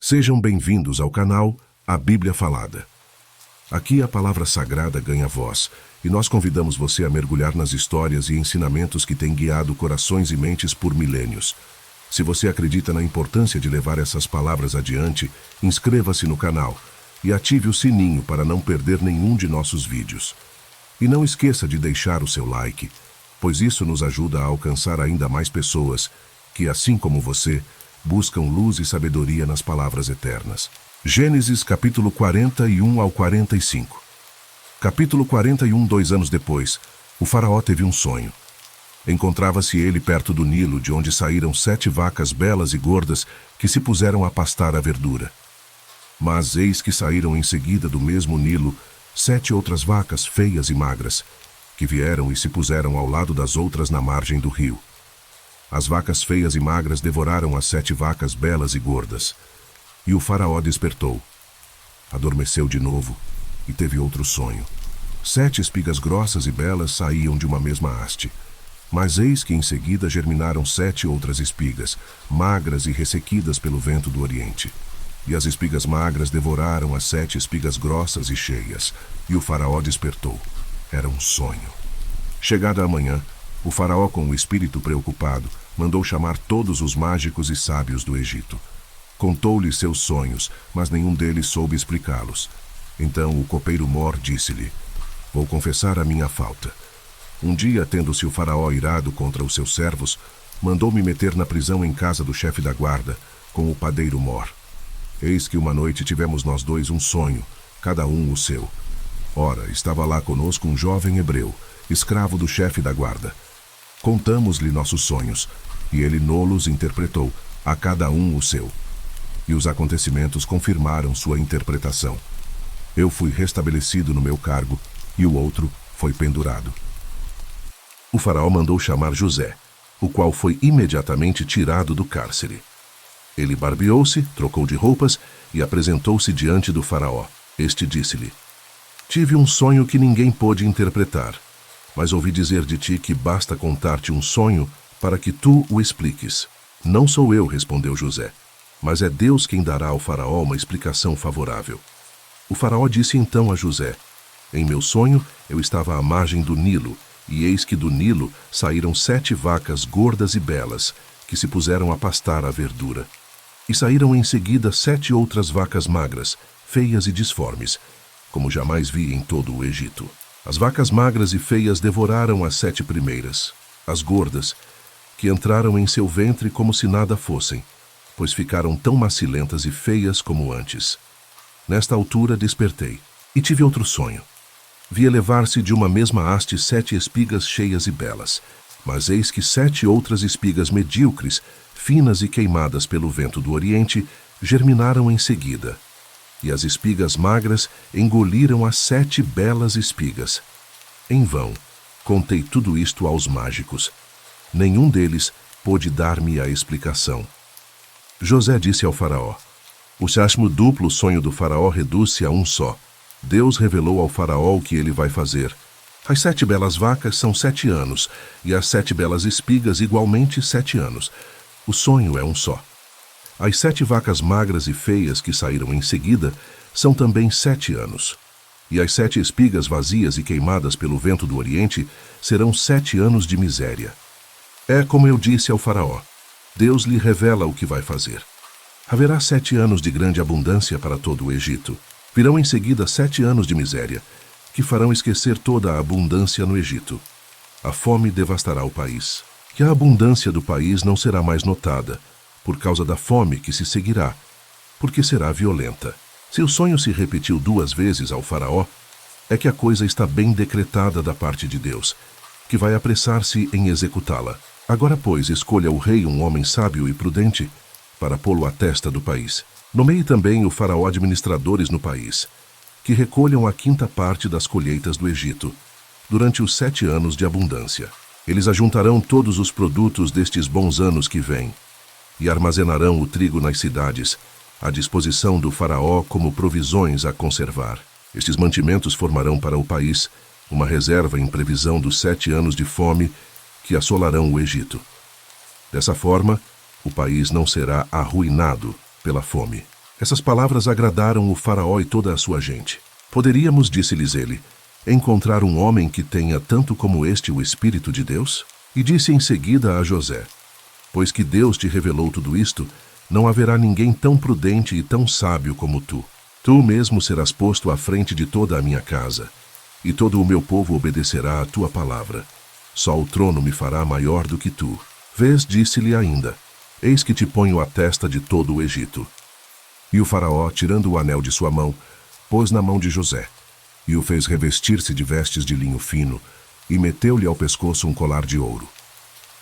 Sejam bem-vindos ao canal A Bíblia Falada. Aqui a palavra sagrada ganha voz e nós convidamos você a mergulhar nas histórias e ensinamentos que têm guiado corações e mentes por milênios. Se você acredita na importância de levar essas palavras adiante, inscreva-se no canal e ative o sininho para não perder nenhum de nossos vídeos. E não esqueça de deixar o seu like, pois isso nos ajuda a alcançar ainda mais pessoas que, assim como você, buscam luz e sabedoria nas palavras eternas. Gênesis capítulo 41 ao 45. Capítulo 41, 2 anos depois, o faraó teve um sonho. Encontrava-se ele perto do Nilo, de onde saíram 7 vacas belas e gordas que se puseram a pastar a verdura. Mas eis que saíram em seguida do mesmo Nilo 7 outras vacas feias e magras, que vieram e se puseram ao lado das outras na margem do rio. As vacas feias e magras devoraram as 7 vacas belas e gordas. E o faraó despertou. Adormeceu de novo e teve outro sonho. 7 espigas grossas e belas saíam de uma mesma haste. Mas eis que em seguida germinaram 7 outras espigas, magras e ressequidas pelo vento do Oriente. E as espigas magras devoraram as 7 espigas grossas e cheias. E o faraó despertou. Era um sonho. Chegada a manhã, o faraó, com o espírito preocupado, mandou chamar todos os mágicos e sábios do Egito. Contou-lhes seus sonhos, mas nenhum deles soube explicá-los. Então o copeiro Mor disse-lhe: "Vou confessar a minha falta. Um dia, tendo-se o faraó irado contra os seus servos, mandou-me meter na prisão em casa do chefe da guarda, com o padeiro Mor. Eis que uma noite tivemos nós dois um sonho, cada um o seu. Ora, estava lá conosco um jovem hebreu, escravo do chefe da guarda. Contamos-lhe nossos sonhos, e ele nolos interpretou, a cada um o seu. E os acontecimentos confirmaram sua interpretação. Eu fui restabelecido no meu cargo, e o outro foi pendurado." O faraó mandou chamar José, o qual foi imediatamente tirado do cárcere. Ele barbeou-se, trocou de roupas e apresentou-se diante do faraó. Este disse-lhe: "Tive um sonho que ninguém pôde interpretar, mas ouvi dizer de ti que basta contar-te um sonho para que tu o expliques." "Não sou eu", respondeu José, "mas é Deus quem dará ao faraó uma explicação favorável." O faraó disse então a José: "Em meu sonho eu estava à margem do Nilo, e eis que do Nilo saíram 7 vacas gordas e belas, que se puseram a pastar a verdura. E saíram em seguida 7 outras vacas magras, feias e disformes, como jamais vi em todo o Egito. As vacas magras e feias devoraram as 7 primeiras, as gordas, que entraram em seu ventre como se nada fossem, pois ficaram tão macilentas e feias como antes. Nesta altura despertei, e tive outro sonho. Vi elevar-se de uma mesma haste 7 espigas cheias e belas, mas eis que 7 outras espigas medíocres, finas e queimadas pelo vento do Oriente, germinaram em seguida. E as espigas magras engoliram as 7 belas espigas. Em vão, contei tudo isto aos mágicos. Nenhum deles pôde dar-me a explicação." José disse ao faraó: "O 7º duplo sonho do faraó reduz-se a um só. Deus revelou ao faraó o que ele vai fazer. As 7 belas vacas são 7 anos, e as 7 belas espigas igualmente 7 anos. O sonho é um só. As 7 vacas magras e feias que saíram em seguida são também 7 anos. E as 7 espigas vazias e queimadas pelo vento do Oriente serão 7 anos de miséria. É como eu disse ao faraó: Deus lhe revela o que vai fazer. Haverá 7 anos de grande abundância para todo o Egito. Virão em seguida 7 anos de miséria, que farão esquecer toda a abundância no Egito. A fome devastará o país, e a abundância do país não será mais notada, por causa da fome que se seguirá, porque será violenta." Se o sonho se repetiu 2 vezes ao faraó, é que a coisa está bem decretada da parte de Deus, que vai apressar-se em executá-la. Agora, pois, escolha o rei um homem sábio e prudente, para pô-lo à testa do país. Nomeie também o faraó administradores no país, que recolham a 5ª parte das colheitas do Egito, durante os 7 anos de abundância. Eles ajuntarão todos os produtos destes bons anos que vêm, e armazenarão o trigo nas cidades, à disposição do faraó como provisões a conservar. Estes mantimentos formarão para o país uma reserva em previsão dos 7 anos de fome que assolarão o Egito. Dessa forma, o país não será arruinado pela fome. Essas palavras agradaram o faraó e toda a sua gente. Poderíamos, disse-lhes ele, encontrar um homem que tenha tanto como este o Espírito de Deus? E disse em seguida a José: pois que Deus te revelou tudo isto, não haverá ninguém tão prudente e tão sábio como tu. Tu mesmo serás posto à frente de toda a minha casa, e todo o meu povo obedecerá à tua palavra. Só o trono me fará maior do que tu. Vês, disse-lhe ainda, eis que te ponho à testa de todo o Egito. E o faraó, tirando o anel de sua mão, pôs na mão de José, e o fez revestir-se de vestes de linho fino, e meteu-lhe ao pescoço um colar de ouro.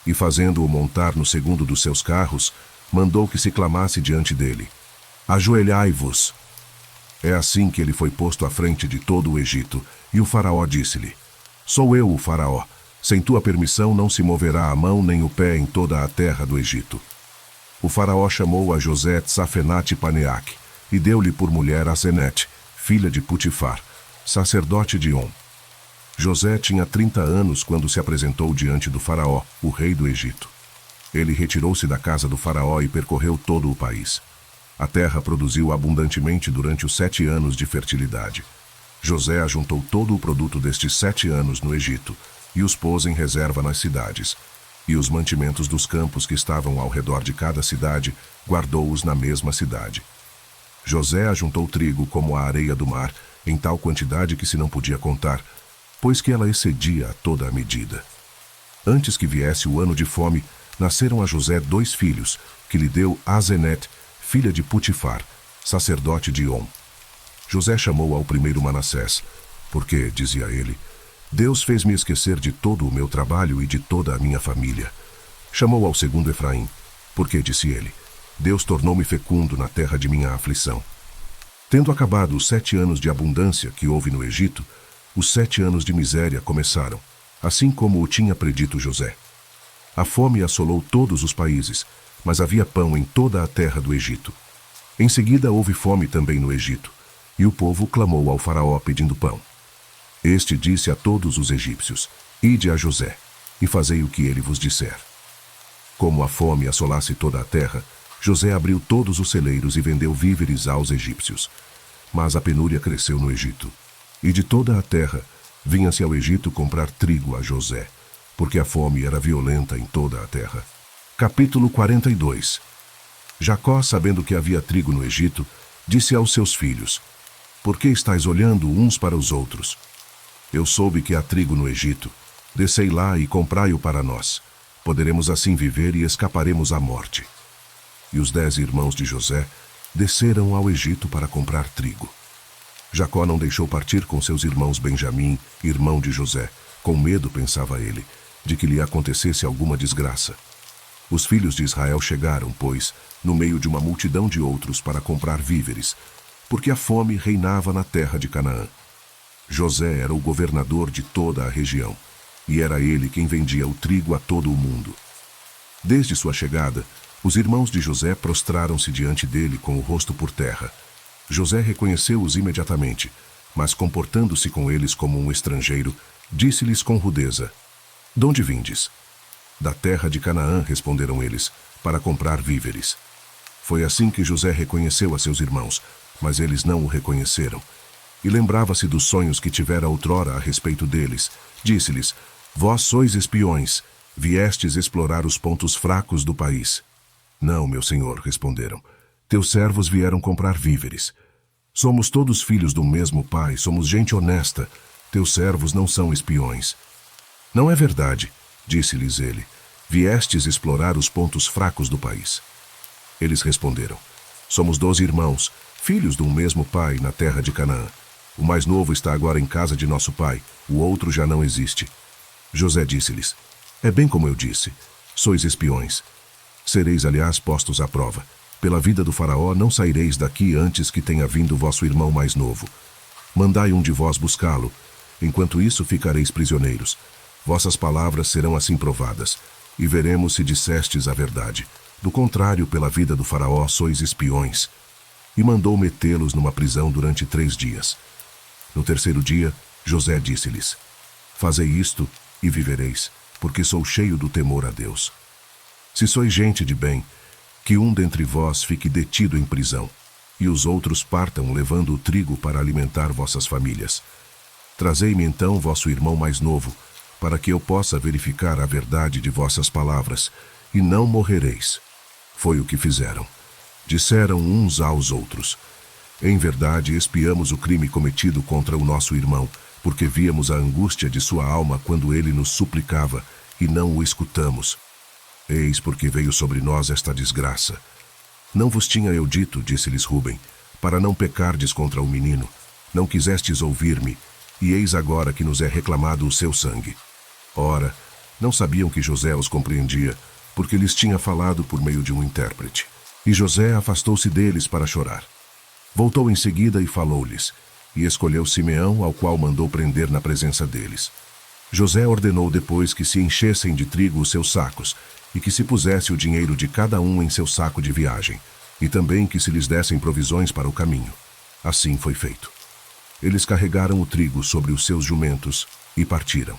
E fazendo-o montar no segundo dos seus carros, mandou que se clamasse diante dele: ajoelhai-vos. É assim que ele foi posto à frente de todo o Egito, e o faraó disse-lhe: sou eu o faraó, sem tua permissão não se moverá a mão nem o pé em toda a terra do Egito. O faraó chamou a José Tsafenate-Paneaque, e deu-lhe por mulher Asenete, filha de Putifar, sacerdote de On. José tinha 30 anos quando se apresentou diante do faraó, o rei do Egito. Ele retirou-se da casa do faraó e percorreu todo o país. A terra produziu abundantemente durante os 7 anos de fertilidade. José ajuntou todo o produto destes 7 anos no Egito e os pôs em reserva nas cidades. E os mantimentos dos campos que estavam ao redor de cada cidade, guardou-os na mesma cidade. José ajuntou trigo como a areia do mar, em tal quantidade que se não podia contar, pois que ela excedia a toda a medida. Antes que viesse o ano de fome, nasceram a José 2 filhos, que lhe deu Asenete, filha de Putifar, sacerdote de On. José chamou ao primeiro Manassés, porque, dizia ele, Deus fez-me esquecer de todo o meu trabalho e de toda a minha família. Chamou ao segundo Efraim, porque, disse ele, Deus tornou-me fecundo na terra de minha aflição. Tendo acabado os 7 anos de abundância que houve no Egito, os 7 anos de miséria começaram, assim como o tinha predito José. A fome assolou todos os países, mas havia pão em toda a terra do Egito. Em seguida houve fome também no Egito, e o povo clamou ao faraó pedindo pão. Este disse a todos os egípcios: ide a José, e fazei o que ele vos disser. Como a fome assolasse toda a terra, José abriu todos os celeiros e vendeu víveres aos egípcios. Mas a penúria cresceu no Egito, e de toda a terra vinha-se ao Egito comprar trigo a José, porque a fome era violenta em toda a terra. Capítulo 42. Jacó, sabendo que havia trigo no Egito, disse aos seus filhos: por que estáis olhando uns para os outros? Eu soube que há trigo no Egito. Descei lá e comprai-o para nós. Poderemos assim viver e escaparemos à morte. E os 10 irmãos de José desceram ao Egito para comprar trigo. Jacó não deixou partir com seus irmãos Benjamim, irmão de José, com medo, pensava ele, de que lhe acontecesse alguma desgraça. Os filhos de Israel chegaram, pois, no meio de uma multidão de outros para comprar víveres, porque a fome reinava na terra de Canaã. José era o governador de toda a região, e era ele quem vendia o trigo a todo o mundo. Desde sua chegada, os irmãos de José prostraram-se diante dele com o rosto por terra. José reconheceu-os imediatamente, mas comportando-se com eles como um estrangeiro, disse-lhes com rudeza: "Donde vindes?" "Da terra de Canaã", responderam eles, "para comprar víveres." Foi assim que José reconheceu a seus irmãos, mas eles não o reconheceram. E lembrava-se dos sonhos que tivera outrora a respeito deles. Disse-lhes: "Vós sois espiões, viestes explorar os pontos fracos do país." "Não, meu senhor", responderam, "teus servos vieram comprar víveres. Somos todos filhos do mesmo pai, somos gente honesta, teus servos não são espiões." "Não é verdade", disse-lhes ele, "viestes explorar os pontos fracos do país." Eles responderam: "Somos 12 irmãos, filhos de um mesmo pai na terra de Canaã. O mais novo está agora em casa de nosso pai, o outro já não existe." José disse-lhes: "É bem como eu disse, sois espiões. Sereis, aliás, postos à prova. Pela vida do faraó não saireis daqui antes que tenha vindo vosso irmão mais novo. Mandai um de vós buscá-lo. Enquanto isso ficareis prisioneiros. Vossas palavras serão assim provadas, e veremos se dissestes a verdade. Do contrário, pela vida do faraó sois espiões." E mandou metê-los numa prisão durante 3 dias. No terceiro dia, José disse-lhes: "Fazei isto e vivereis, porque sou cheio do temor a Deus. Se sois gente de bem, que um dentre vós fique detido em prisão, e os outros partam levando o trigo para alimentar vossas famílias. Trazei-me então vosso irmão mais novo, para que eu possa verificar a verdade de vossas palavras, e não morrereis. Foi o que fizeram. Disseram uns aos outros: em verdade, expiamos o crime cometido contra o nosso irmão, porque víamos a angústia de sua alma quando ele nos suplicava, e não o escutamos. Eis porque veio sobre nós esta desgraça. Não vos tinha eu dito, disse-lhes Rúben, para não pecardes contra o menino. Não quisestes ouvir-me, e eis agora que nos é reclamado o seu sangue. Ora, não sabiam que José os compreendia, porque lhes tinha falado por meio de um intérprete. E José afastou-se deles para chorar. Voltou em seguida e falou-lhes, e escolheu Simeão, ao qual mandou prender na presença deles. José ordenou depois que se enchessem de trigo os seus sacos, e que se pusesse o dinheiro de cada um em seu saco de viagem, e também que se lhes dessem provisões para o caminho. Assim foi feito. Eles carregaram o trigo sobre os seus jumentos e partiram.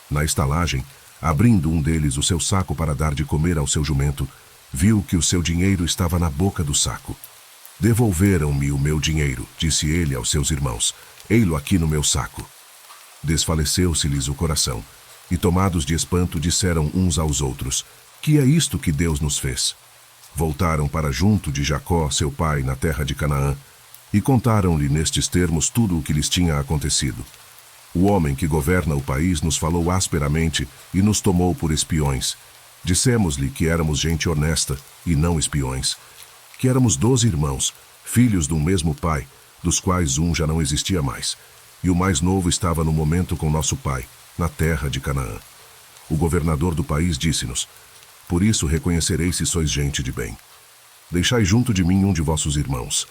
Na estalagem, abrindo um deles o seu saco para dar de comer ao seu jumento, viu que o seu dinheiro estava na boca do saco. Devolveram-me o meu dinheiro, disse ele aos seus irmãos. Ei-lo aqui no meu saco. Desfaleceu-se-lhes o coração, e tomados de espanto disseram uns aos outros: que é isto que Deus nos fez? Voltaram para junto de Jacó, seu pai, na terra de Canaã, e contaram-lhe nestes termos tudo o que lhes tinha acontecido. O homem que governa o país nos falou asperamente e nos tomou por espiões. Dissemos-lhe que éramos gente honesta e não espiões, que éramos 12 irmãos, filhos de um mesmo pai, dos quais um já não existia mais, e o mais novo estava no momento com nosso pai, na terra de Canaã. O governador do país disse-nos: por isso reconhecereis se sois gente de bem. Deixai junto de mim um de vossos irmãos.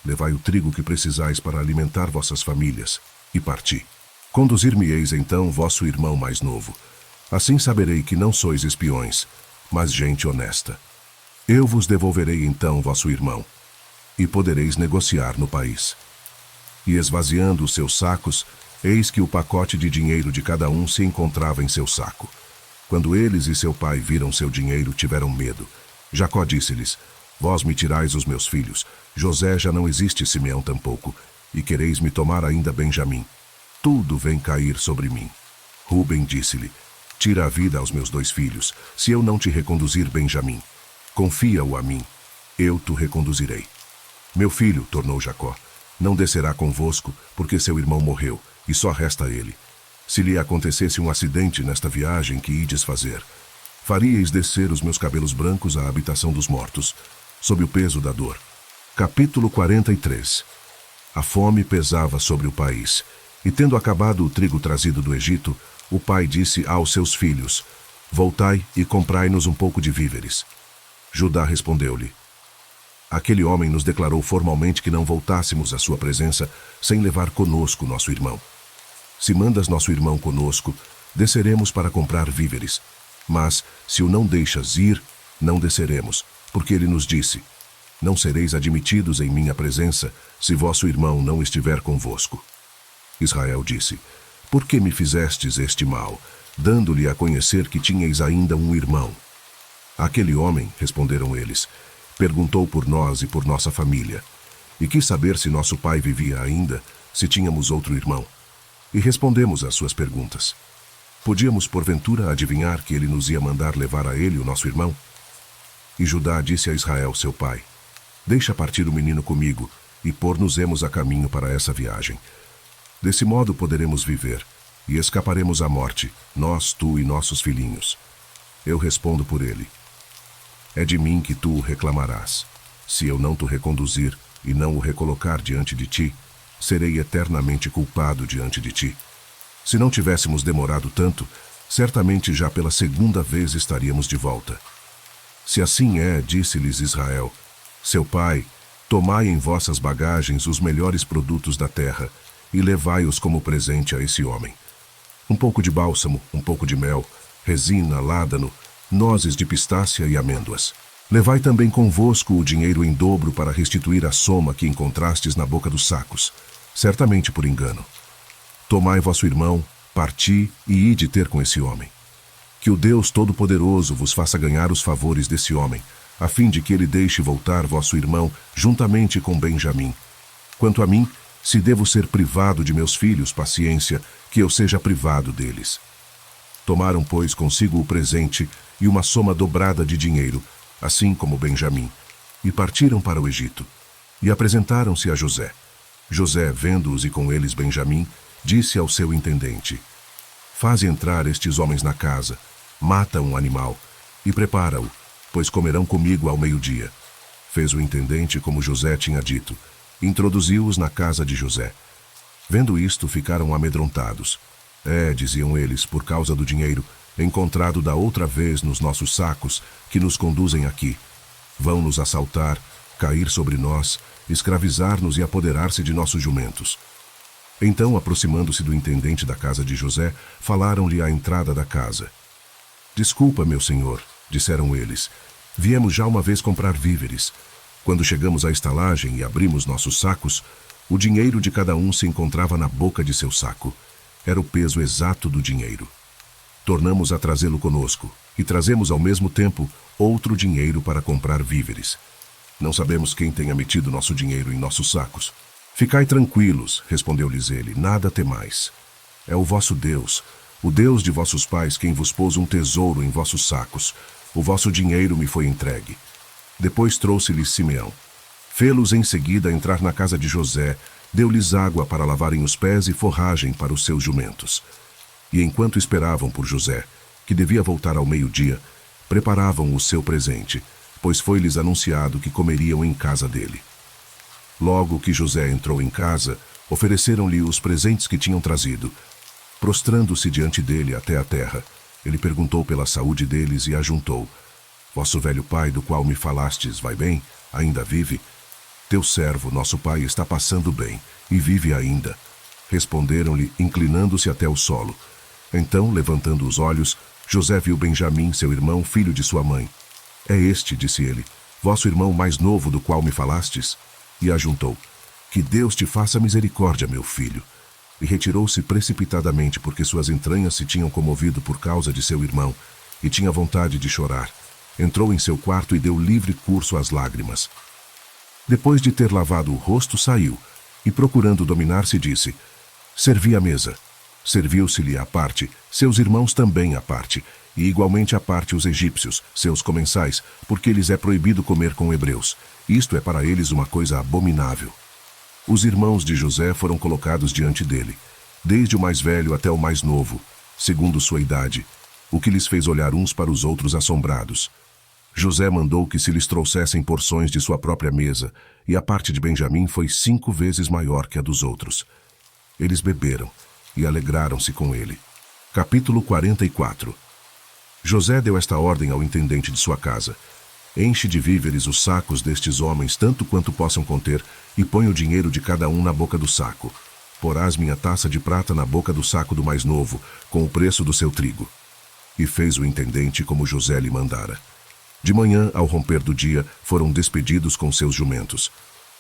Levai o trigo que precisais para alimentar vossas famílias, e parti. Conduzir-me-eis então vosso irmão mais novo. Assim saberei que não sois espiões, mas gente honesta. Eu vos devolverei então vosso irmão, e podereis negociar no país. E esvaziando os seus sacos, eis que o pacote de dinheiro de cada um se encontrava em seu saco. Quando eles e seu pai viram seu dinheiro, tiveram medo. Jacó disse-lhes: vós me tirais os meus filhos. José já não existe, Simeão tampouco, e quereis me tomar ainda Benjamim. Tudo vem cair sobre mim. Rúben disse-lhe: tira a vida aos meus 2 filhos, se eu não te reconduzir Benjamim. Confia-o a mim, eu te reconduzirei. Meu filho, tornou Jacó, não descerá convosco, porque seu irmão morreu, e só resta ele. Se lhe acontecesse um acidente nesta viagem que ides fazer, faríeis descer os meus cabelos brancos à habitação dos mortos, sob o peso da dor. Capítulo 43. A fome pesava sobre o país, e tendo acabado o trigo trazido do Egito, o pai disse aos seus filhos: voltai e comprai-nos um pouco de víveres. Judá respondeu-lhe: aquele homem nos declarou formalmente que não voltássemos à sua presença sem levar conosco nosso irmão. Se mandas nosso irmão conosco, desceremos para comprar víveres. Mas, se o não deixas ir, não desceremos, porque ele nos disse: não sereis admitidos em minha presença, se vosso irmão não estiver convosco. Israel disse: por que me fizestes este mal, dando-lhe a conhecer que tinhais ainda um irmão? Aquele homem, responderam eles, perguntou por nós e por nossa família, e quis saber se nosso pai vivia ainda, se tínhamos outro irmão. E respondemos às suas perguntas. Podíamos, porventura, adivinhar que ele nos ia mandar levar a ele o nosso irmão? E Judá disse a Israel, seu pai: deixa partir o menino comigo, e pôr-nos-emos a caminho para essa viagem. Desse modo poderemos viver, e escaparemos à morte, nós, tu e nossos filhinhos. Eu respondo por ele: é de mim que tu o reclamarás. Se eu não te reconduzir e não o recolocar diante de ti, serei eternamente culpado diante de ti. Se não tivéssemos demorado tanto, certamente já pela 2ª vez estaríamos de volta. Se assim é, disse-lhes Israel, seu pai, tomai em vossas bagagens os melhores produtos da terra e levai-os como presente a esse homem. Um pouco de bálsamo, um pouco de mel, resina, ládano, nozes de pistácia e amêndoas. Levai também convosco o dinheiro em dobro para restituir a soma que encontrastes na boca dos sacos, certamente por engano. Tomai vosso irmão, parti e ide ter com esse homem. Que o Deus Todo-Poderoso vos faça ganhar os favores desse homem, a fim de que ele deixe voltar vosso irmão juntamente com Benjamim. Quanto a mim, se devo ser privado de meus filhos, paciência, que eu seja privado deles. Tomaram, pois, consigo o presente e uma soma dobrada de dinheiro, assim como Benjamim, e partiram para o Egito. E apresentaram-se a José. José, vendo-os e com eles Benjamim, disse ao seu intendente: Faze entrar estes homens na casa, mata um animal e prepara-o, pois comerão comigo ao meio-dia. Fez o intendente como José tinha dito. Introduziu-os na casa de José. Vendo isto, ficaram amedrontados. Diziam eles, por causa do dinheiro, encontrado da outra vez nos nossos sacos, que nos conduzem aqui. Vão nos assaltar, cair sobre nós, escravizar-nos e apoderar-se de nossos jumentos. Então, aproximando-se do intendente da casa de José, falaram-lhe à entrada da casa. Desculpa, meu senhor, disseram eles. Viemos já uma vez comprar víveres. Quando chegamos à estalagem e abrimos nossos sacos, o dinheiro de cada um se encontrava na boca de seu saco. Era o peso exato do dinheiro. Tornamos a trazê-lo conosco e trazemos ao mesmo tempo outro dinheiro para comprar víveres. Não sabemos quem tenha metido nosso dinheiro em nossos sacos. Ficai tranquilos, respondeu-lhes ele, nada temais. É o vosso Deus, o Deus de vossos pais, quem vos pôs um tesouro em vossos sacos. O vosso dinheiro me foi entregue. Depois trouxe-lhes Simeão. Fê-los em seguida entrar na casa de José, deu-lhes água para lavarem os pés e forragem para os seus jumentos. E enquanto esperavam por José, que devia voltar ao meio-dia, preparavam o seu presente, pois foi-lhes anunciado que comeriam em casa dele. Logo que José entrou em casa, ofereceram-lhe os presentes que tinham trazido. Prostrando-se diante dele até a terra, ele perguntou pela saúde deles e ajuntou: Vosso velho pai, do qual me falastes, vai bem? Ainda vive? Teu servo, nosso pai, está passando bem, e vive ainda. Responderam-lhe, inclinando-se até o solo. Então, levantando os olhos, José viu Benjamim, seu irmão, filho de sua mãe. É este, disse ele, vosso irmão mais novo, do qual me falastes? E ajuntou: Que Deus te faça misericórdia, meu filho. E retirou-se precipitadamente, porque suas entranhas se tinham comovido por causa de seu irmão, e tinha vontade de chorar. Entrou em seu quarto e deu livre curso às lágrimas. Depois de ter lavado o rosto, saiu, e procurando dominar-se, disse: Servi à mesa. Serviu-se-lhe à parte, seus irmãos também à parte, e igualmente à parte os egípcios, seus comensais, porque lhes é proibido comer com hebreus. Isto é para eles uma coisa abominável. Os irmãos de José foram colocados diante dele, desde o mais velho até o mais novo, segundo sua idade, o que lhes fez olhar uns para os outros assombrados. José mandou que se lhes trouxessem porções de sua própria mesa, e a parte de Benjamim foi 5 vezes maior que a dos outros. Eles beberam e alegraram-se com ele. Capítulo 44. José deu esta ordem ao intendente de sua casa: Enche de víveres os sacos destes homens, tanto quanto possam conter, e põe o dinheiro de cada um na boca do saco. Porás minha taça de prata na boca do saco do mais novo, com o preço do seu trigo. E fez o intendente como José lhe mandara. De manhã, ao romper do dia, foram despedidos com seus jumentos.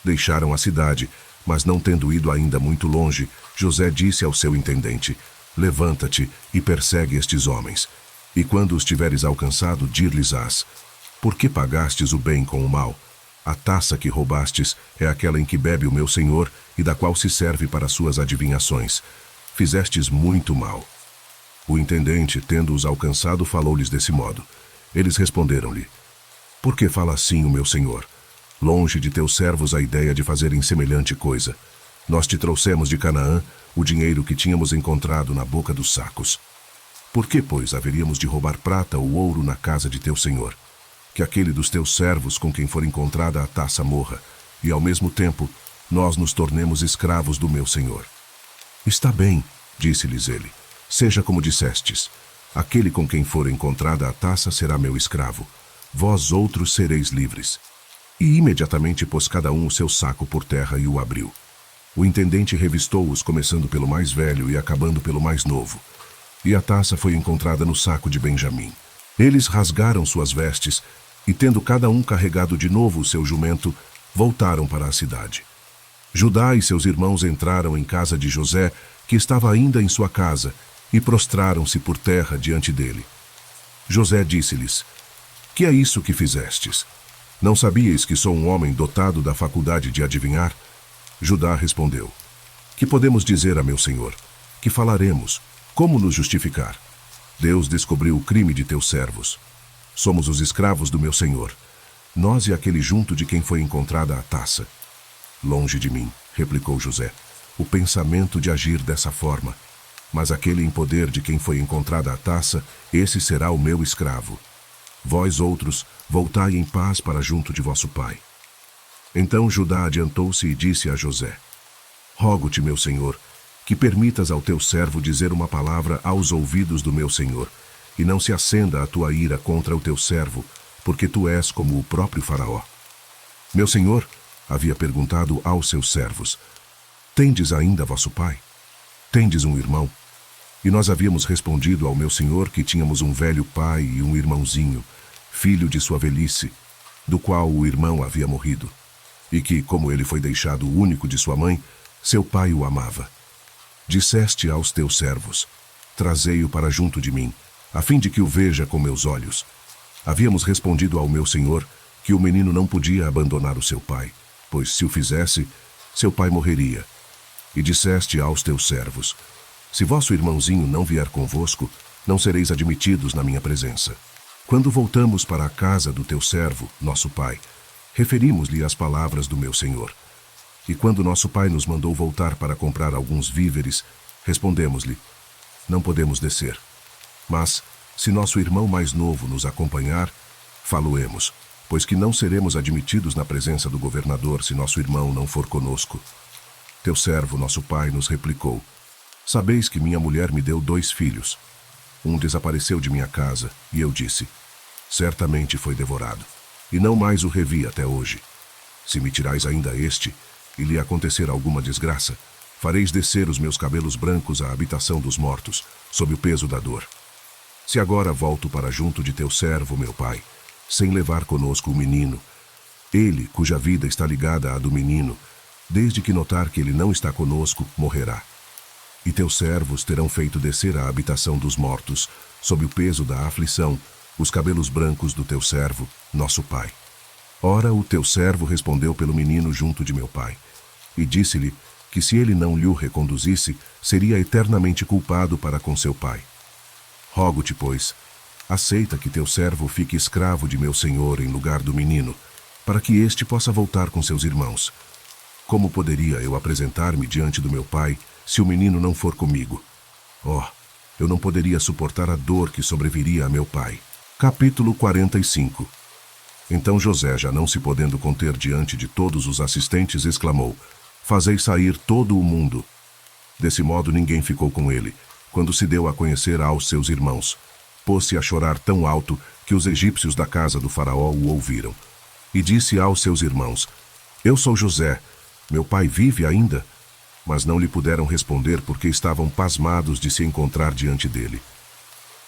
Deixaram a cidade, mas não tendo ido ainda muito longe, José disse ao seu intendente: Levanta-te e persegue estes homens. E quando os tiveres alcançado, dir-lhes-ás: Por que pagastes o bem com o mal? A taça que roubastes é aquela em que bebe o meu senhor e da qual se serve para suas adivinhações. Fizestes muito mal. O intendente, tendo-os alcançado, falou-lhes desse modo. Eles responderam-lhe: Por que fala assim o meu senhor? Longe de teus servos a ideia de fazerem semelhante coisa. Nós te trouxemos de Canaã o dinheiro que tínhamos encontrado na boca dos sacos. Por que, pois, haveríamos de roubar prata ou ouro na casa de teu senhor? Que aquele dos teus servos com quem for encontrada a taça morra, e ao mesmo tempo nós nos tornemos escravos do meu senhor. Está bem, disse-lhes ele, seja como dissestes. Aquele com quem for encontrada a taça será meu escravo. Vós outros sereis livres. E imediatamente pôs cada um o seu saco por terra e o abriu. O intendente revistou-os, começando pelo mais velho e acabando pelo mais novo. E a taça foi encontrada no saco de Benjamim. Eles rasgaram suas vestes e, tendo cada um carregado de novo o seu jumento, voltaram para a cidade. Judá e seus irmãos entraram em casa de José, que estava ainda em sua casa, e prostraram-se por terra diante dele. José disse-lhes: Que é isso que fizestes? Não sabíeis que sou um homem dotado da faculdade de adivinhar? Judá respondeu: Que podemos dizer a meu senhor? Que falaremos? Como nos justificar? Deus descobriu o crime de teus servos. Somos os escravos do meu senhor, nós e aquele junto de quem foi encontrada a taça. Longe de mim, replicou José, o pensamento de agir dessa forma. Mas aquele em poder de quem foi encontrada a taça, esse será o meu escravo. Vós outros, voltai em paz para junto de vosso pai. Então Judá adiantou-se e disse a José: Rogo-te, meu senhor, que permitas ao teu servo dizer uma palavra aos ouvidos do meu senhor, e não se acenda a tua ira contra o teu servo, porque tu és como o próprio Faraó. Meu senhor, havia perguntado aos seus servos: Tendes ainda vosso pai? Tendes um irmão? E nós havíamos respondido ao meu senhor que tínhamos um velho pai e um irmãozinho, filho de sua velhice, do qual o irmão havia morrido, e que, como ele foi deixado único de sua mãe, seu pai o amava. Disseste aos teus servos: Trazei-o para junto de mim, a fim de que o veja com meus olhos. Havíamos respondido ao meu senhor que o menino não podia abandonar o seu pai, pois se o fizesse, seu pai morreria. E disseste aos teus servos: Se vosso irmãozinho não vier convosco, não sereis admitidos na minha presença. Quando voltamos para a casa do teu servo, nosso pai, referimos-lhe as palavras do meu senhor. E quando nosso pai nos mandou voltar para comprar alguns víveres, respondemos-lhe: Não podemos descer. Mas, se nosso irmão mais novo nos acompanhar, faloemos, pois que não seremos admitidos na presença do governador se nosso irmão não for conosco. Teu servo, nosso pai, nos replicou: Sabeis que minha mulher me deu 2 filhos. Um desapareceu de minha casa, e eu disse: Certamente foi devorado, e não mais o revi até hoje. Se me tirais ainda este, e lhe acontecer alguma desgraça, fareis descer os meus cabelos brancos à habitação dos mortos, sob o peso da dor. Se agora volto para junto de teu servo, meu pai, sem levar conosco o menino, ele, cuja vida está ligada à do menino, desde que notar que ele não está conosco, morrerá. E teus servos terão feito descer à habitação dos mortos, sob o peso da aflição, os cabelos brancos do teu servo, nosso pai. Ora, o teu servo respondeu pelo menino junto de meu pai, e disse-lhe que se ele não lhe reconduzisse, seria eternamente culpado para com seu pai. Rogo-te, pois, aceita que teu servo fique escravo de meu senhor em lugar do menino, para que este possa voltar com seus irmãos. Como poderia eu apresentar-me diante do meu pai, se o menino não for comigo? Oh, eu não poderia suportar a dor que sobreviria a meu pai. Capítulo 45. Então José, já não se podendo conter diante de todos os assistentes, exclamou: Fazei sair todo o mundo. Desse modo ninguém ficou com ele, quando se deu a conhecer aos seus irmãos. Pôs-se a chorar tão alto que os egípcios da casa do faraó o ouviram. E disse aos seus irmãos: Eu sou José, meu pai vive ainda? Mas não lhe puderam responder porque estavam pasmados de se encontrar diante dele.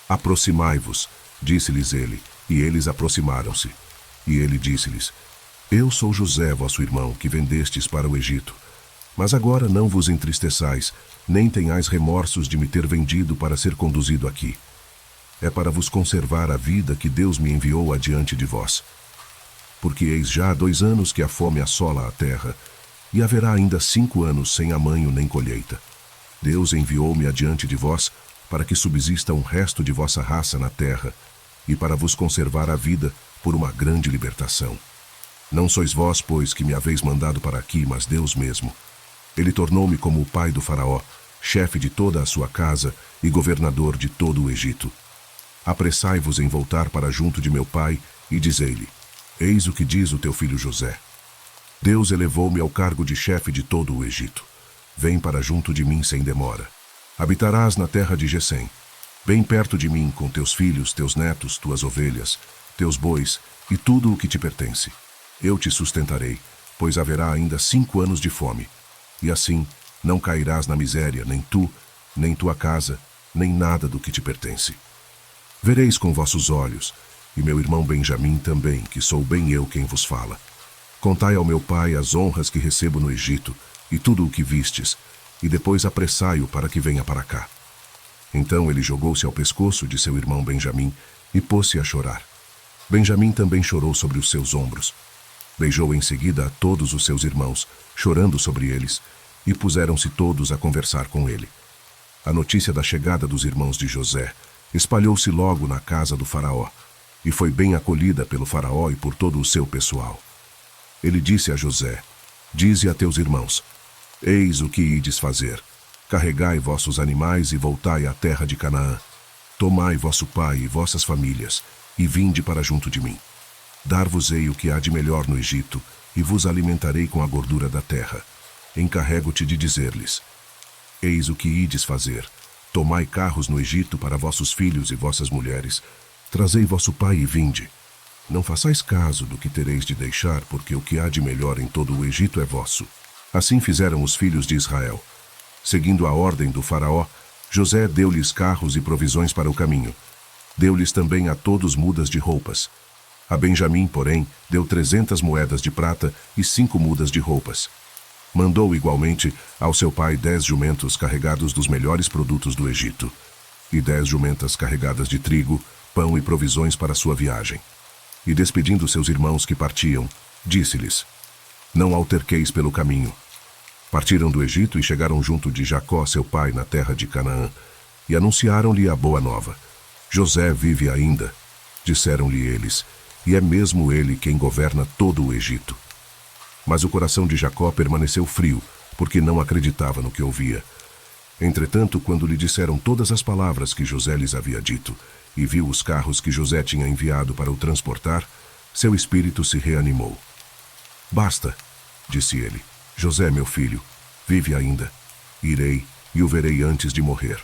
Aproximai-vos, disse-lhes ele, e eles aproximaram-se. E ele disse-lhes: Eu sou José, vosso irmão, que vendestes para o Egito. Mas agora não vos entristeçais, nem tenhais remorsos de me ter vendido para ser conduzido aqui. É para vos conservar a vida que Deus me enviou adiante de vós. Porque eis já há 2 anos que a fome assola a terra, e haverá ainda 5 anos sem amanho nem colheita. Deus enviou-me adiante de vós, para que subsista um resto de vossa raça na terra, e para vos conservar a vida por uma grande libertação. Não sois vós, pois, que me haveis mandado para aqui, mas Deus mesmo. Ele tornou-me como o pai do faraó, chefe de toda a sua casa e governador de todo o Egito. Apressai-vos em voltar para junto de meu pai e dizei-lhe: Eis o que diz o teu filho José. Deus elevou-me ao cargo de chefe de todo o Egito. Vem para junto de mim sem demora. Habitarás na terra de Gesem, bem perto de mim, com teus filhos, teus netos, tuas ovelhas, teus bois e tudo o que te pertence. Eu te sustentarei, pois haverá ainda 5 anos de fome. E assim não cairás na miséria, nem tu, nem tua casa, nem nada do que te pertence. Vereis com vossos olhos, e meu irmão Benjamim também, que sou bem eu quem vos fala. Contai ao meu pai as honras que recebo no Egito, e tudo o que vistes, e depois apressai-o para que venha para cá. Então ele jogou-se ao pescoço de seu irmão Benjamim e pôs-se a chorar. Benjamim também chorou sobre os seus ombros. Beijou em seguida a todos os seus irmãos, chorando sobre eles, e puseram-se todos a conversar com ele. A notícia da chegada dos irmãos de José espalhou-se logo na casa do faraó, e foi bem acolhida pelo faraó e por todo o seu pessoal. Ele disse a José: Dize a teus irmãos: Eis o que ides fazer. Carregai vossos animais e voltai à terra de Canaã. Tomai vosso pai e vossas famílias, e vinde para junto de mim. Dar-vos-ei o que há de melhor no Egito, e vos alimentarei com a gordura da terra. Encarrego-te de dizer-lhes: Eis o que ides fazer. Tomai carros no Egito para vossos filhos e vossas mulheres. Trazei vosso pai e vinde. Não façais caso do que tereis de deixar, porque o que há de melhor em todo o Egito é vosso. Assim fizeram os filhos de Israel. Seguindo a ordem do faraó, José deu-lhes carros e provisões para o caminho. Deu-lhes também a todos mudas de roupas. A Benjamim, porém, deu 300 moedas de prata e 5 mudas de roupas. Mandou igualmente ao seu pai 10 jumentos carregados dos melhores produtos do Egito, e 10 jumentas carregadas de trigo, pão e provisões para sua viagem. E despedindo seus irmãos que partiam, disse-lhes: Não alterqueis pelo caminho. Partiram do Egito e chegaram junto de Jacó, seu pai, na terra de Canaã, e anunciaram-lhe a boa nova. José vive ainda, disseram-lhe eles, e é mesmo ele quem governa todo o Egito. Mas o coração de Jacó permaneceu frio, porque não acreditava no que ouvia. Entretanto, quando lhe disseram todas as palavras que José lhes havia dito, e viu os carros que José tinha enviado para o transportar, seu espírito se reanimou. Basta, disse ele, José, meu filho, vive ainda. Irei e o verei antes de morrer.